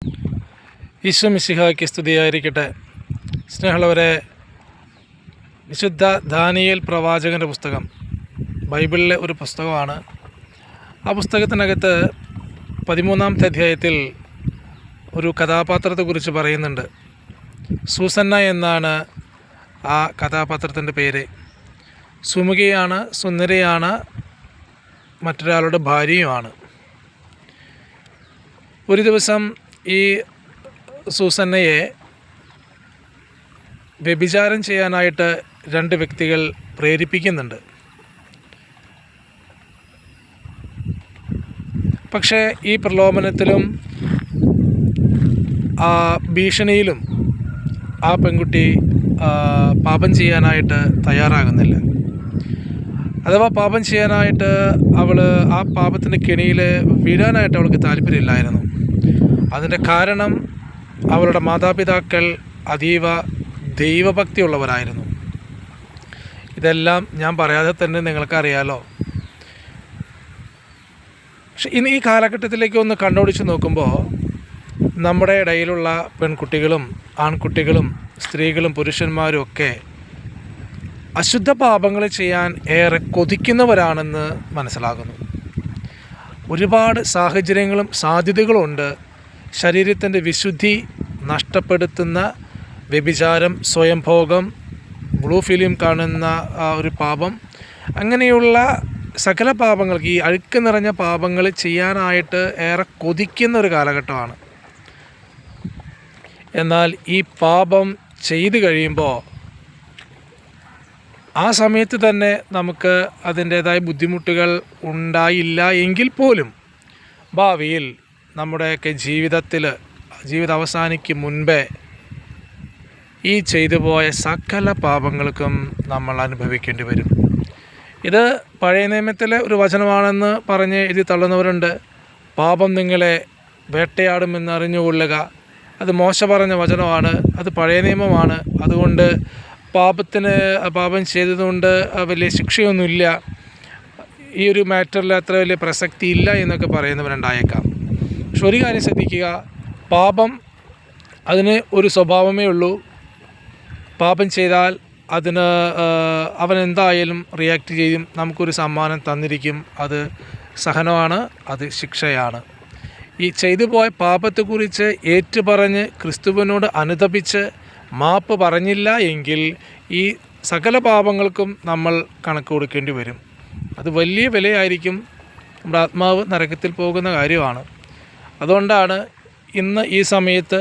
ഈശോ മിശിഹായ്ക്ക് സ്തുതിയായിരിക്കട്ടെ. സ്നേഹമുള്ളവരെ, വിശുദ്ധ ദാനിയേൽ പ്രവാചകൻ്റെ പുസ്തകം ബൈബിളിലെ ഒരു പുസ്തകമാണ്. ആ പുസ്തകത്തിനകത്ത് 13-ാമത്തെ അധ്യായത്തിൽ ഒരു കഥാപാത്രത്തെക്കുറിച്ച് പറയുന്നുണ്ട്. സൂസന്ന എന്നാണ് ആ കഥാപാത്രത്തിൻ്റെ പേര്. സുമുഖിയാണ്, സുന്ദരിയാണ്, മറ്റൊരാളുടെ ഭാര്യയുമാണ്. ഒരു ദിവസം ഈ സൂസന്നയെ വ്യഭിചാരം ചെയ്യാനായിട്ട് 2 വ്യക്തികൾ പ്രേരിപ്പിക്കുന്നുണ്ട്. പക്ഷേ ഈ പ്രലോഭനത്തിലും ഭീഷണിയിലും ആ പെൺകുട്ടി പാപം ചെയ്യാനായിട്ട് തയ്യാറാകുന്നില്ല. അഥവാ പാപം ചെയ്യാനായിട്ട് അവൾ ആ പാപത്തിൻ്റെ കെണിയിൽ വീഴാനായിട്ട് അവൾക്ക് താല്പര്യമില്ലായിരുന്നു. അതിൻ്റെ കാരണം അവളുടെ മാതാപിതാക്കൾ അതീവ ദൈവഭക്തിയുള്ളവരായിരുന്നു. ഇതെല്ലാം ഞാൻ പറയാതെ തന്നെ നിങ്ങൾക്കറിയാലോ. പക്ഷെ ഇന്ന് ഈ കാലഘട്ടത്തിലേക്ക് ഒന്ന് കണ്ണോടിച്ച് നോക്കുമ്പോൾ നമ്മുടെ ഇടയിലുള്ള പെൺകുട്ടികളും ആൺകുട്ടികളും സ്ത്രീകളും പുരുഷന്മാരും ഒക്കെ അശുദ്ധ പാപങ്ങൾ ചെയ്യാൻ ഏറെ കൊതിക്കുന്നവരാണെന്ന് മനസ്സിലാകുന്നു. ഒരുപാട് സാഹചര്യങ്ങളും സാധ്യതകളുണ്ട് ശരീരത്തിൻ്റെ വിശുദ്ധി നഷ്ടപ്പെടുത്തുന്ന വ്യഭിചാരം, സ്വയംഭോഗം, ബ്ലൂ ഫിലിം കാണുന്ന ഒരു പാപം, അങ്ങനെയുള്ള സകല പാപങ്ങൾക്ക്, ഈ അഴുക്ക് നിറഞ്ഞ പാപങ്ങൾ ചെയ്യാനായിട്ട് ഏറെ കൊതിക്കുന്ന ഒരു കാലഘട്ടമാണ്. എന്നാൽ ഈ പാപം ചെയ്തു കഴിയുമ്പോൾ ആ സമയത്ത് തന്നെ നമുക്ക് അതിൻ്റേതായ ബുദ്ധിമുട്ടുകൾ ഉണ്ടായില്ല എങ്കിൽ പോലും ഭാവിയിൽ നമ്മുടെയൊക്കെ ജീവിതം അവസാനിക്കും മുൻപേ ഈ ചെയ്തു പോയ സകല പാപങ്ങൾക്കും നമ്മൾ അനുഭവിക്കേണ്ടി വരും. ഇത് പഴയ നിയമത്തിലെ ഒരു വചനമാണെന്ന് പറഞ്ഞ് എഴുതി തള്ളുന്നവരുണ്ട്. പാപം നിങ്ങളെ വേട്ടയാടുമെന്ന് അറിഞ്ഞുകൊള്ളുക. അത് മോശ പറഞ്ഞ വചനമാണ്, അത് പഴയ നിയമമാണ്. അതുകൊണ്ട് പാപം ചെയ്തതുകൊണ്ട് വലിയ ശിക്ഷയൊന്നുമില്ല, ഈ ഒരു മാറ്ററിൽ അത്ര വലിയ പ്രസക്തി ഇല്ല എന്നൊക്കെ പറയുന്നവരുണ്ടായേക്കാം. പക്ഷെ ഒരു കാര്യം ശ്രദ്ധിക്കുക, പാപം അതിന് ഒരു സ്വഭാവമേ ഉള്ളൂ. പാപം ചെയ്താൽ അതിന് അവൻ എന്തായാലും റിയാക്ട് ചെയ്യും, നമുക്കൊരു സമ്മാനം തന്നിരിക്കും. അത് സഹനമാണ്, അത് ശിക്ഷയാണ്. ഈ ചെയ്തു പോയ പാപത്തെക്കുറിച്ച് ഏറ്റുപറഞ്ഞ് ക്രിസ്തുവിനോട് അനുതപിച്ച് മാപ്പ് പറഞ്ഞില്ല എങ്കിൽ ഈ സകല പാപങ്ങൾക്കും നമ്മൾ കണക്ക് കൊടുക്കേണ്ടി വരും. അത് വലിയ വിലയായിരിക്കും. നമ്മുടെ ആത്മാവ് നരകത്തിൽ പോകുന്ന കാര്യമാണ്. അതുകൊണ്ടാണ് ഇന്ന് ഈ സമയത്ത്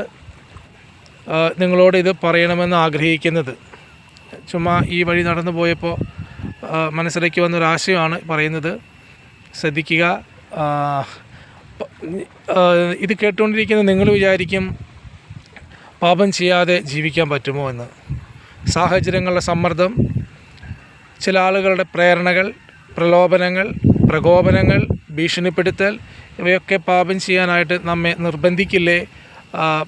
നിങ്ങളോട് ഇത് പറയണമെന്ന് ആഗ്രഹിക്കുന്നത്. ചുമ്മാ ഈ വഴി നടന്നു പോയപ്പോൾ മനസ്സിലേക്ക് വന്നൊരാശയമാണ് പറയുന്നത്. ശ്രദ്ധിക്കുക. ഇത് കേട്ടുകൊണ്ടിരിക്കുന്ന നിങ്ങൾ വിചാരിക്കും പാപം ചെയ്യാതെ ജീവിക്കാൻ പറ്റുമോ എന്ന്. സാഹചര്യങ്ങളുടെ സമ്മർദ്ദം, ചില ആളുകളുടെ പ്രേരണകൾ, പ്രലോഭനങ്ങൾ, പ്രകോപനങ്ങൾ, ഭീഷണിപ്പെടുത്തൽ, ഇവയൊക്കെ പാപം ചെയ്യാനായിട്ട് നമ്മെ നിർബന്ധിക്കില്ലേ?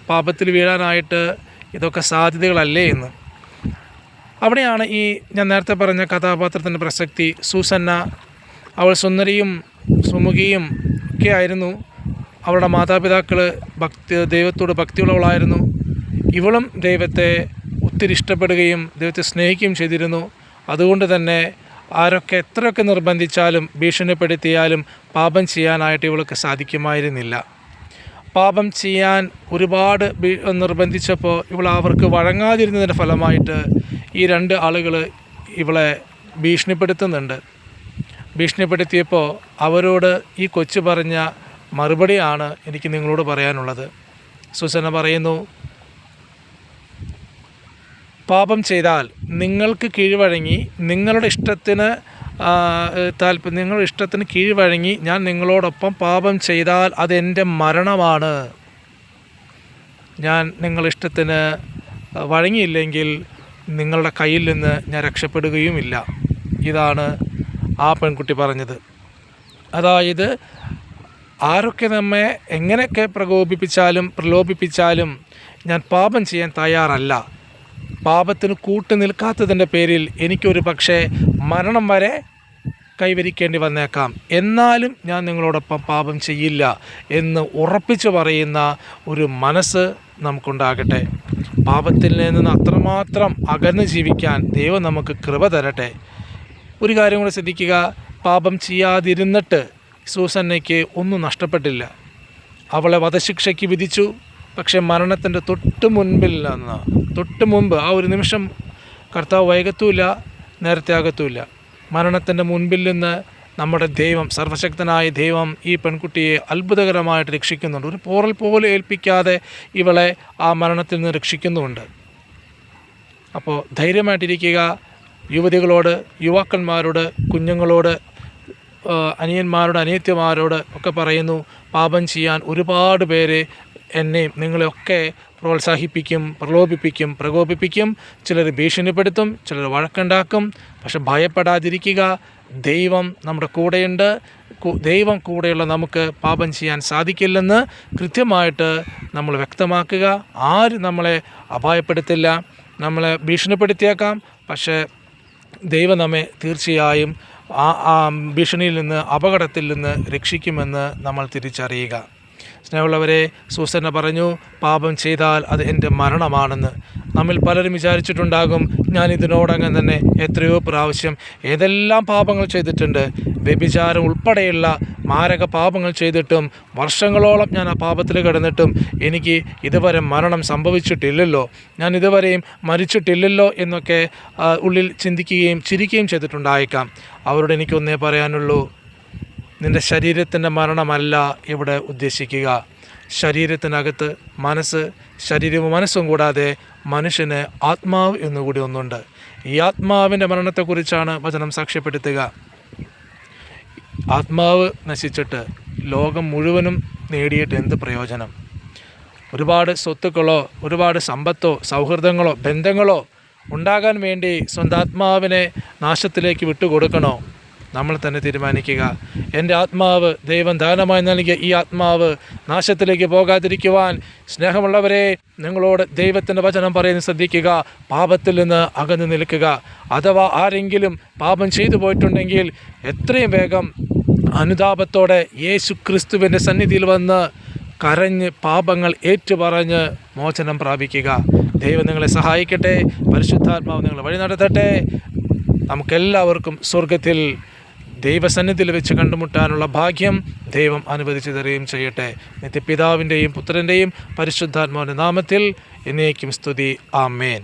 പാപത്തിൽ വീഴാനായിട്ട് ഇതൊക്കെ സാധ്യതകളല്ലേ എന്ന്. അവിടെയാണ് ഈ ഞാൻ നേരത്തെ പറഞ്ഞ കഥാപാത്രത്തിൻ്റെ പ്രസക്തി. സൂസന്ന, അവൾ സുന്ദരിയും സുമുഖിയും ഒക്കെ ആയിരുന്നു. അവളുടെ മാതാപിതാക്കൾ ദൈവത്തോട് ഭക്തിയുള്ളവളായിരുന്നു. ഇവളും ദൈവത്തെ ഒത്തിരി ഇഷ്ടപ്പെടുകയും ദൈവത്തെ സ്നേഹിക്കുകയും ചെയ്തിരുന്നു. അതുകൊണ്ട് തന്നെ ആരൊക്കെ എത്രയൊക്കെ നിർബന്ധിച്ചാലും ഭീഷണിപ്പെടുത്തിയാലും പാപം ചെയ്യാനായിട്ട് ഇവൾക്ക് സാധിക്കുമായിരുന്നില്ല. പാപം ചെയ്യാൻ ഒരുപാട് നിർബന്ധിച്ചപ്പോൾ ഇവൾ അവർക്ക് വഴങ്ങാതിരുന്നതിൻ്റെ ഫലമായിട്ട് ഈ 2 ആളുകൾ ഇവളെ ഭീഷണിപ്പെടുത്തുന്നുണ്ട്. ഭീഷണിപ്പെടുത്തിയപ്പോൾ അവരോട് ഈ കൊച്ചു പറഞ്ഞ മറുപടിയാണ് എനിക്ക് നിങ്ങളോട് പറയാനുള്ളത്. സൂസന്ന പറയുന്നു, പാപം ചെയ്താൽ നിങ്ങൾക്ക് കീഴ്വഴങ്ങി, നിങ്ങളുടെ ഇഷ്ടത്തിന് കീഴ്വഴങ്ങി ഞാൻ നിങ്ങളോടൊപ്പം പാപം ചെയ്താൽ അതെൻ്റെ മരണമാണ്. ഞാൻ നിങ്ങളിഷ്ടത്തിന് വഴങ്ങിയില്ലെങ്കിൽ നിങ്ങളുടെ കയ്യിൽ നിന്ന് ഞാൻ രക്ഷപ്പെടുകയുമില്ല. ഇതാണ് ആ പെൺകുട്ടി പറഞ്ഞത്. അതായത് ആരൊക്കെ നമ്മെ എങ്ങനെയൊക്കെ പ്രലോഭിപ്പിച്ചാലും ഞാൻ പാപം ചെയ്യാൻ തയ്യാറല്ല. പാപത്തിന് കൂട്ടു നിൽക്കാത്തതിൻ്റെ പേരിൽ എനിക്കൊരു പക്ഷേ മരണം വരെ കൈവരിക്കേണ്ടി വന്നേക്കാം, എന്നാലും ഞാൻ നിങ്ങളോടൊപ്പം പാപം ചെയ്യില്ല എന്ന് ഉറപ്പിച്ചു പറയുന്ന ഒരു മനസ്സ് നമുക്കുണ്ടാകട്ടെ. പാപത്തിൽ നിന്ന് അത്രമാത്രം അകന്ന് ജീവിക്കാൻ ദൈവം നമുക്ക് കൃപ തരട്ടെ. ഒരു കാര്യം കൂടെ ശ്രദ്ധിക്കുക, പാപം ചെയ്യാതിരുന്നിട്ട് സൂസന്നയ്ക്ക് ഒന്നും നഷ്ടപ്പെട്ടില്ല. അവളെ വധശിക്ഷയ്ക്ക് വിധിച്ചു. പക്ഷേ മരണത്തിൻ്റെ തൊട്ട് മുമ്പ് ആ ഒരു നിമിഷം കർത്താവ് വൈകത്തുമില്ല, നേരത്തെ ആകത്തുമില്ല. മരണത്തിൻ്റെ മുൻപിൽ നിന്ന് നമ്മുടെ ദൈവം, സർവശക്തനായ ദൈവം ഈ പെൺകുട്ടിയെ അത്ഭുതകരമായിട്ട് രക്ഷിക്കുന്നുണ്ട്. ഒരു പോറൽ പോലെ ഏൽപ്പിക്കാതെ ഇവളെ ആ മരണത്തിൽ നിന്ന് രക്ഷിക്കുന്നുമുണ്ട്. അപ്പോൾ ധൈര്യമായിട്ടിരിക്കുക. യുവതികളോട്, യുവാക്കന്മാരോട്, കുഞ്ഞുങ്ങളോട്, അനിയന്മാരോട്, അനിയത്തിമാരോട് ഒക്കെ പറയുന്നു, പാപം ചെയ്യാൻ ഒരുപാട് പേര് എന്നെയും നിങ്ങളെയൊക്കെ പ്രോത്സാഹിപ്പിക്കും, പ്രലോഭിപ്പിക്കും, പ്രകോപിപ്പിക്കും. ചിലർ ഭീഷണിപ്പെടുത്തും, ചിലർ വഴക്കുണ്ടാക്കും. പക്ഷെ ഭയപ്പെടാതിരിക്കുക. ദൈവം നമ്മുടെ കൂടെയുണ്ട്. ദൈവം കൂടെയുള്ള നമുക്ക് പാപം ചെയ്യാൻ സാധിക്കില്ലെന്ന് കൃത്യമായിട്ട് നമ്മൾ വ്യക്തമാക്കുക. ആരും നമ്മളെ അപായപ്പെടുത്തില്ല, നമ്മളെ ഭീഷണിപ്പെടുത്തിയേക്കാം. പക്ഷേ ദൈവം നമ്മെ തീർച്ചയായും ആ ഭീഷണിയിൽ നിന്ന്, അപകടത്തിൽ നിന്ന് രക്ഷിക്കുമെന്ന് നമ്മൾ തിരിച്ചറിയുക. സ്നേഹമുള്ളവരെ, സൂസന്ന പറഞ്ഞു, പാപം ചെയ്താൽ അത് എൻ്റെ മരണമാണെന്ന്. നമ്മിൽ പലരും വിചാരിച്ചിട്ടുണ്ടാകും, ഞാൻ ഇതിനോടകം തന്നെ എത്രയോ പ്രാവശ്യം ഏതെല്ലാം പാപങ്ങൾ ചെയ്തിട്ടുണ്ട്, വ്യഭിചാരം ഉൾപ്പെടെയുള്ള മാരക പാപങ്ങൾ ചെയ്തിട്ടും വർഷങ്ങളോളം ഞാൻ ആ പാപത്തിൽ കിടന്നിട്ടും എനിക്ക് ഇതുവരെ മരണം സംഭവിച്ചിട്ടില്ലല്ലോ, ഞാൻ ഇതുവരെയും മരിച്ചിട്ടില്ലല്ലോ എന്നൊക്കെ ഉള്ളിൽ ചിന്തിക്കുകയും ചിരിക്കുകയും ചെയ്തിട്ടുണ്ടായേക്കാം. അവരോട് എനിക്കൊന്നേ പറയാനുള്ളൂ, നിൻ്റെ ശരീരത്തിൻ്റെ മരണമല്ല ഇവിടെ ഉദ്ദേശിക്കുക. ശരീരത്തിനകത്ത് ശരീരവും മനസ്സും കൂടാതെ മനുഷ്യന് ആത്മാവ് എന്നുകൂടി ഒന്നുണ്ട്. ഈ ആത്മാവിൻ്റെ മരണത്തെക്കുറിച്ചാണ് വചനം സാക്ഷ്യപ്പെടുത്തുക. ആത്മാവ് നശിച്ചിട്ട് ലോകം മുഴുവനും നേടിയിട്ട് എന്ത് പ്രയോജനം? ഒരുപാട് സ്വത്തുക്കളോ, ഒരുപാട് സമ്പത്തോ, സൗഹൃദങ്ങളോ, ബന്ധങ്ങളോ ഉണ്ടാകാൻ വേണ്ടി സ്വന്തം ആത്മാവിനെ നാശത്തിലേക്ക് വിട്ടുകൊടുക്കണോ? നമ്മൾ തന്നെ തീരുമാനിക്കുക. എൻ്റെ ആത്മാവ്, ദൈവം ദാനമായി നൽകിയ ഈ ആത്മാവ് നാശത്തിലേക്ക് പോകാതിരിക്കുവാൻ, സ്നേഹമുള്ളവരെ, നിങ്ങളോട് ദൈവത്തിൻ്റെ വചനം പറയുന്നത് ശ്രദ്ധിക്കുക. പാപത്തിൽ നിന്ന് അകന്നു നിൽക്കുക. അഥവാ ആരെങ്കിലും പാപം ചെയ്തു പോയിട്ടുണ്ടെങ്കിൽ എത്രയും വേഗം അനുതാപത്തോടെ യേശു ക്രിസ്തുവിൻ്റെ സന്നിധിയിൽ വന്ന് കരഞ്ഞ് പാപങ്ങൾ ഏറ്റുപറഞ്ഞ് മോചനം പ്രാപിക്കുക. ദൈവം നിങ്ങളെ സഹായിക്കട്ടെ. പരിശുദ്ധാത്മാവ് നിങ്ങളെ വഴി നടത്തട്ടെ. നമുക്കെല്ലാവർക്കും സ്വർഗത്തിൽ ദൈവസന്നിധിയിൽ വെച്ച് കണ്ടുമുട്ടാനുള്ള ഭാഗ്യം ദൈവം അനുവദിച്ചു തരികയും ചെയ്യട്ടെ. നിത്യപിതാവിൻ്റെയും പുത്രൻ്റെയും പരിശുദ്ധാത്മാവിൻ്റെ നാമത്തിൽ എന്നേക്കും സ്തുതി. ആമേൻ.